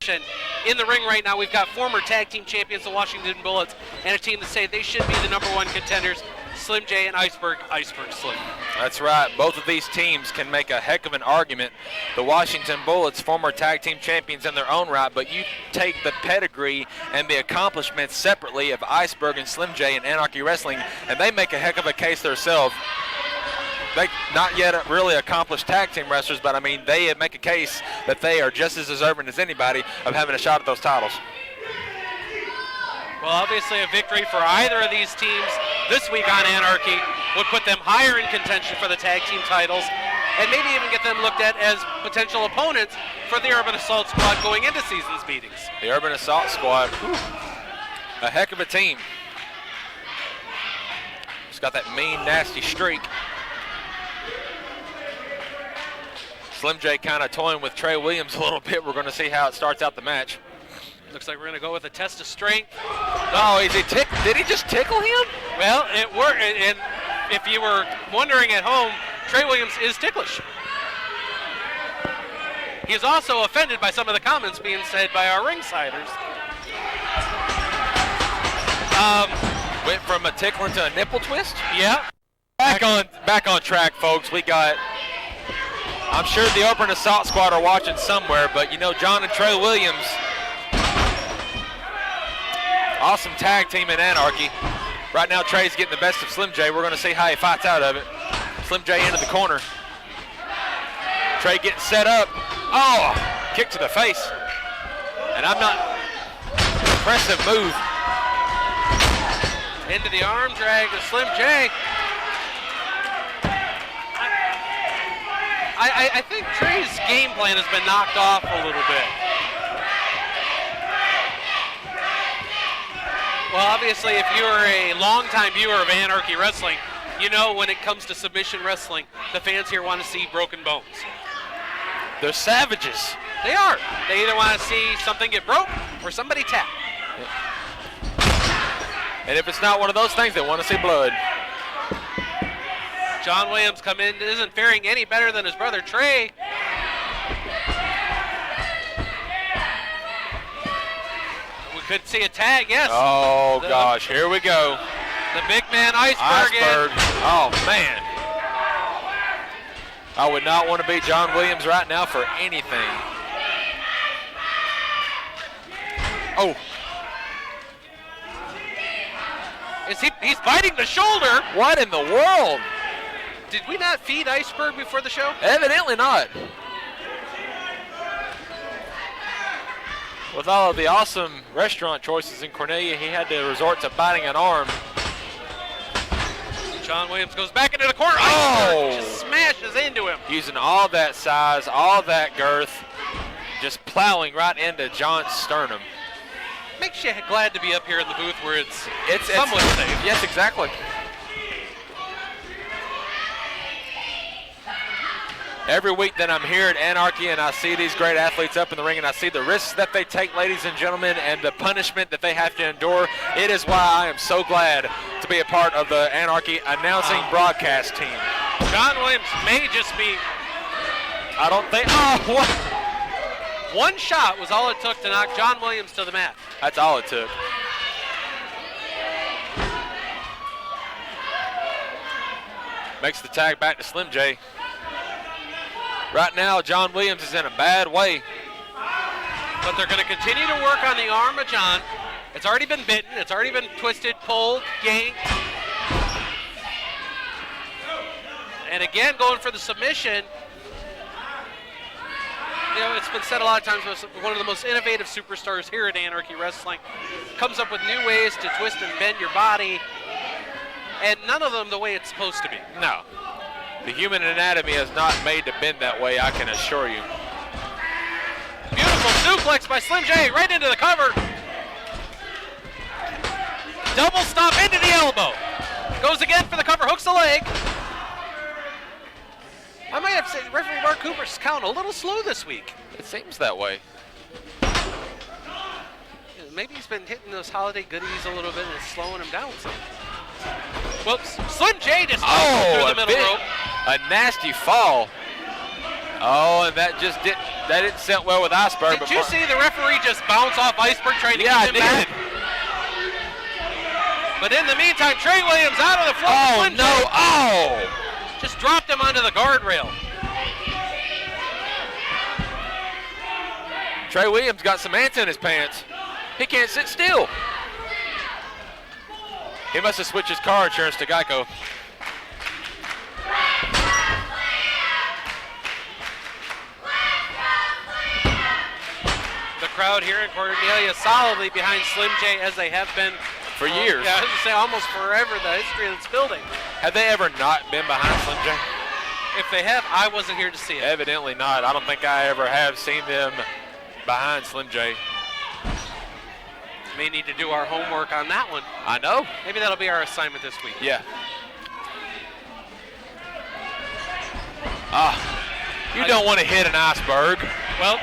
In the ring right now, we've got former tag team champions, the Washington Bullets, and a team that say they should be the #1 contenders, Slim J and Iceberg Slim. That's right. Both of these teams can make a heck of an argument. The Washington Bullets, former tag team champions in their own right, but you take the pedigree and the accomplishments separately of Iceberg and Slim J in Anarchy Wrestling, and they make a heck of a case themselves. They not yet really accomplished tag team wrestlers, but I mean, they make a case that they are just as deserving as anybody of having a shot at those titles. Well, obviously a victory for either of these teams this week on Anarchy would put them higher in contention for the tag team titles and maybe even get them looked at as potential opponents for the Urban Assault Squad going into season's meetings. The Urban Assault Squad, a heck of a team. It's got that mean, nasty streak. Slim J kind of toying with Trey Williams a little bit. We're going to see how it starts out the match. Looks like we're going to go with a test of strength. Oh, did he just tickle him? Well, it worked. And if you were wondering at home, Trey Williams is ticklish. He is also offended by some of the comments being said by our ringsiders. Went from a tickling to a nipple twist? Yeah. Back on track, folks. We got, I'm sure the Urban Assault Squad are watching somewhere, but you know, John and Trey Williams, awesome tag team in Anarchy. Right now, Trey's getting the best of Slim J. We're going to see how he fights out of it. Slim J into the corner. Trey getting set up. Oh, kick to the face. And I'm not, impressive move. Into the arm drag of Slim J. I think Trey's game plan has been knocked off a little bit. Well, obviously, if you're a longtime viewer of Anarchy Wrestling, you know when it comes to submission wrestling, the fans here want to see broken bones. They're savages. They are. They either want to see something get broke or somebody tap. And if it's not one of those things, they want to see blood. John Williams come in, isn't faring any better than his brother Trey. We could see a tag, yes. Oh gosh, here we go. The big man Iceberg. Oh man. I would not want to beat John Williams right now for anything. Oh. He's biting the shoulder. What in the world? Did we not feed Iceberg before the show? Evidently not. With all of the awesome restaurant choices in Cornelia, he had to resort to biting an arm. John Williams goes back into the corner. Oh! Iceberg just smashes into him. Using all that size, all that girth, just plowing right into John's sternum. Makes you glad to be up here in the booth where it's somewhat safe. Yes, exactly. Every week that I'm here at Anarchy and I see these great athletes up in the ring and I see the risks that they take, ladies and gentlemen, and the punishment that they have to endure, it is why I am so glad to be a part of the Anarchy announcing broadcast team. John Williams may just be... I don't think... Oh, what? One shot was all it took to knock John Williams to the mat. That's all it took. Makes the tag back to Slim J. Right now, John Williams is in a bad way. But they're going to continue to work on the arm of John. It's already been bitten. It's already been twisted, pulled, yanked. And again, going for the submission. You know, it's been said a lot of times, one of the most innovative superstars here at Anarchy Wrestling. Comes up with new ways to twist and bend your body. And none of them the way it's supposed to be. No. The human anatomy is not made to bend that way, I can assure you. Beautiful suplex by Slim J right into the cover. Double stomp into the elbow. Goes again for the cover, hooks the leg. I might have to say, referee Mark Cooper's count a little slow this week. It seems that way. Maybe he's been hitting those holiday goodies a little bit and it's slowing him down some. Whoops, Slim J just through the middle rope. A nasty fall. Oh, and that didn't sit well with Iceberg. Did you see the referee just bounce off Iceberg trying to keep him back? But in the meantime, Trey Williams out of the floor. Oh, no. Oh! Just dropped him onto the guardrail. Trey Williams got some ants in his pants. He can't sit still. He must have switched his car insurance to Geico. The crowd here in Cornelia solidly behind Slim J, as they have been for years. Yeah, I was going to say almost forever, the history of this building. Have they ever not been behind Slim J? If they have, I wasn't here to see it. Evidently not. I don't think I ever have seen them behind Slim J. May need to do our homework on that one. I know. Maybe that'll be our assignment this week. Yeah. You don't want to hit an Iceberg. Well,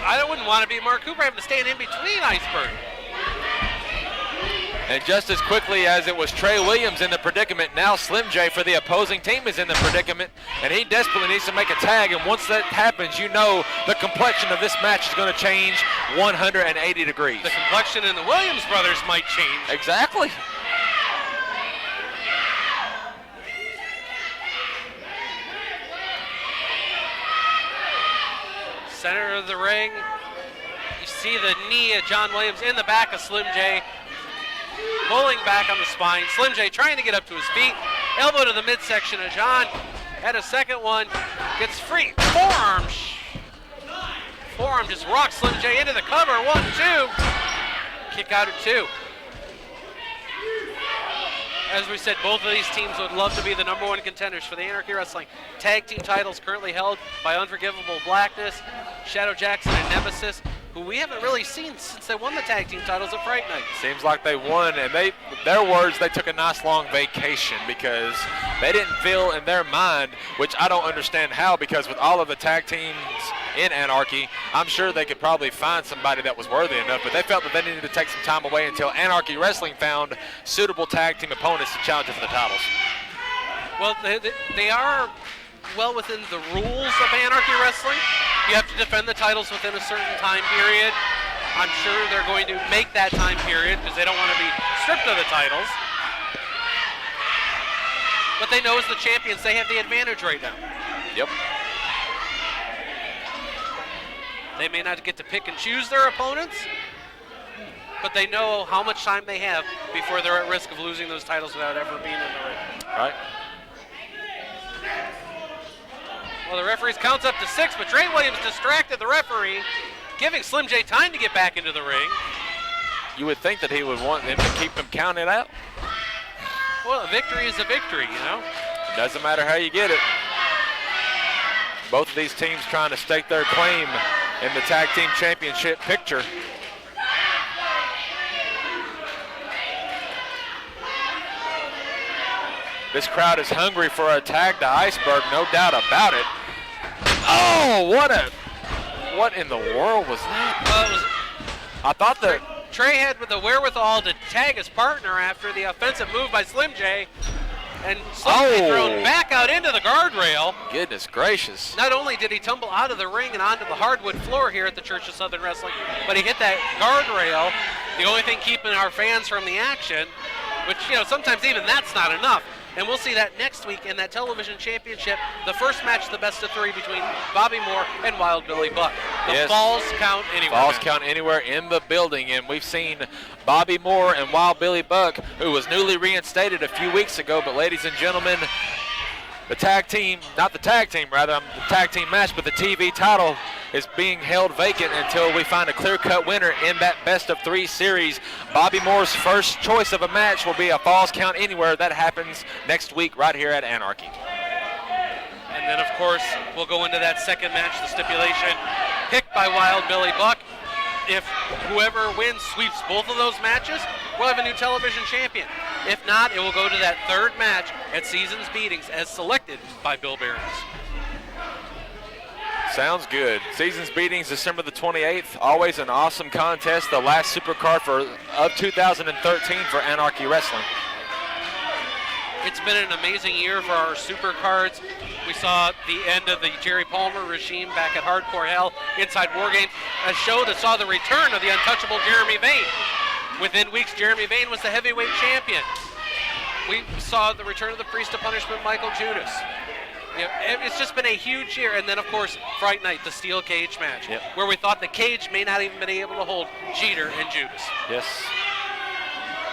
I wouldn't want to be Mark Cooper having to stand in between Iceberg. And just as quickly as it was Trey Williams in the predicament, now Slim J for the opposing team is in the predicament, and he desperately needs to make a tag, and once that happens, you know the complexion of this match is going to change 180 degrees. The complexion in the Williams brothers might change. Exactly. Center of the ring. You see the knee of John Williams in the back of Slim J. Pulling back on the spine. Slim J trying to get up to his feet. Elbow to the midsection of John. Had a second one. Gets free. Forearm just rocks Slim J into the cover. 1, 2. Kick out at 2. As we said, both of these teams would love to be the #1 contenders for the Anarchy Wrestling Tag Team titles, currently held by Unforgivable Blackness, Shadow Jackson, and Nemesis, who we haven't really seen since they won the tag team titles at Fright Night. Seems like they won, and their words, they took a nice long vacation because they didn't feel in their mind, which I don't understand how, because with all of the tag teams in Anarchy, I'm sure they could probably find somebody that was worthy enough, but they felt that they needed to take some time away until Anarchy Wrestling found suitable tag team opponents to challenge them for the titles. Well, they are well within the rules of Anarchy Wrestling. You have to defend the titles within a certain time period. I'm sure they're going to make that time period because they don't want to be stripped of the titles. But they know as the champions, they have the advantage right now. Yep. They may not get to pick and choose their opponents, but they know how much time they have before they're at risk of losing those titles without ever being in the ring. Right. Well, the referee counts up to 6, but Trey Williams distracted the referee, giving Slim J time to get back into the ring. You would think that he would want them to keep him counted out. Well, a victory is a victory, you know? It doesn't matter how you get it. Both of these teams trying to stake their claim in the tag team championship picture. This crowd is hungry for a tag to Iceberg, no doubt about it. Oh, what in the world was that? I thought that Trey had the wherewithal to tag his partner after the offensive move by Slim J, and Slim J thrown back out into the guardrail. Goodness gracious. Not only did he tumble out of the ring and onto the hardwood floor here at the Church of Southern Wrestling, but he hit that guardrail, the only thing keeping our fans from the action, which, you know, sometimes even that's not enough. And we'll see that next week in that television championship, the first match of the best of 3 between Bobby Moore and Wild Billy Buck. The Falls Count Anywhere. Falls Count Anywhere in the building, and we've seen Bobby Moore and Wild Billy Buck, who was newly reinstated a few weeks ago. But ladies and gentlemen, the tag team, not the tag team, rather, the tag team match, but the TV title is being held vacant until we find a clear-cut winner in that best of 3 series. Bobby Moore's first choice of a match will be a Falls Count Anywhere. That happens next week right here at Anarchy. And then, of course, we'll go into that second match, the stipulation picked by Wild Billy Buck. If whoever wins sweeps both of those matches, we'll have a new television champion. If not, it will go to that third match at Seasons Beatings as selected by Bill Behrens. Sounds good. Seasons Beatings, December the 28th. Always an awesome contest. The last supercard of 2013 for Anarchy Wrestling. It's been an amazing year for our super cards. We saw the end of the Jerry Palmer regime back at Hardcore Hell inside War Games, a show that saw the return of the untouchable Jeremy Vane. Within weeks, Jeremy Vane was the heavyweight champion. We saw the return of the Priest of Punishment, Michael Judas. You know, it's just been a huge year. And then, of course, Fright Night, the steel cage match, where we thought the cage may not even been able to hold Jeter and Judas. Yes.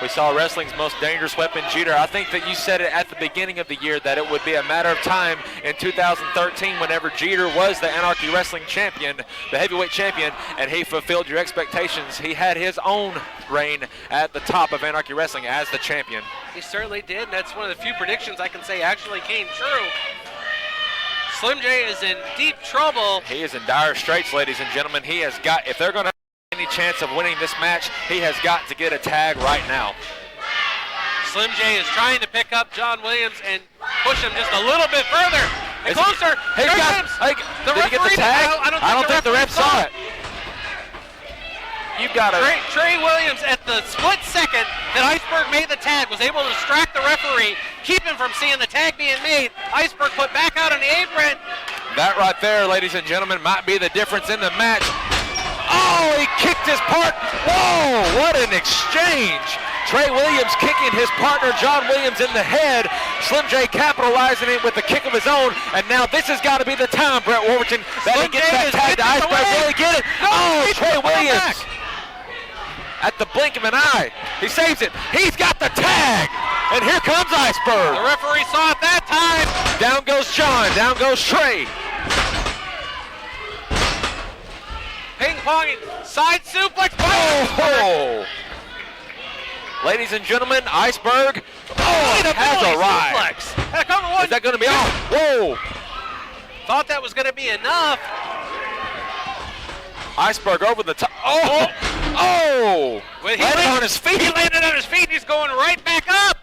We saw wrestling's most dangerous weapon, Jeter. I think that you said it at the beginning of the year that it would be a matter of time in 2013 whenever Jeter was the Anarchy Wrestling champion, the heavyweight champion, and he fulfilled your expectations. He had his own reign at the top of Anarchy Wrestling as the champion. He certainly did, and that's one of the few predictions I can say actually came true. Slim J is in deep trouble. He is in dire straits, ladies and gentlemen. He has got, if they're going to have any chance of winning this match, he has got to get a tag right now. Slim J is trying to pick up John Williams and push him just a little bit further. And closer. Did he get the tag? I don't think the ref saw it. You've got to. Trey Williams, at the split second that Iceberg made the tag, was able to distract the referee, keep him from seeing the tag being made. Iceberg put back out on the apron. That right there, ladies and gentlemen, might be the difference in the match. Oh, he kicked his part. Whoa, what an exchange. Trey Williams kicking his partner John Williams in the head. Slim J capitalizing it with a kick of his own. And now this has got to be the time, Brett Wolverton, that he gets that tag to Iceberg. Will he get it? Oh, Trey Williams. At the blink of an eye, he saves it. He's got the tag. And here comes Iceberg. The referee saw it that time. Down goes John. Down goes Trey. Ping-ponging. Side suplex. Oh! Ladies and gentlemen, Iceberg has arrived. Is that going to be off? Whoa! Thought that was going to be enough. Iceberg over the top. Oh! Oh! He landed on his feet. He landed on his feet. He's going right back up.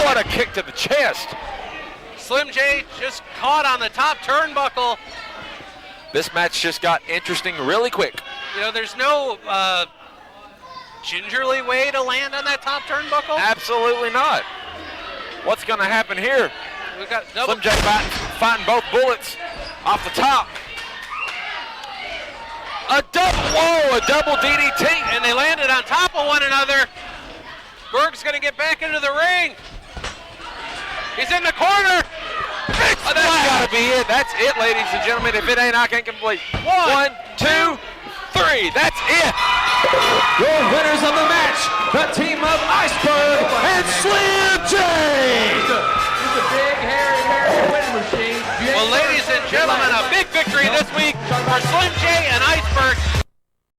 What a kick to the chest. Slim J just caught on the top turnbuckle. This match just got interesting really quick. You know, there's no gingerly way to land on that top turnbuckle. Absolutely not. What's going to happen here? We've got Slim J fighting both bullets off the top. A double DDT. And they landed on top of one another. Berg's going to get back into the ring. He's in the corner. Oh, that's got to be it. That's it, ladies and gentlemen. If it ain't, I can't complete. One, two, three. That's it. Your winners of the match, the team of Iceberg and Slim J. It's a big, hairy winning machine. Well, ladies and gentlemen, a big victory this week for Slim J and Iceberg.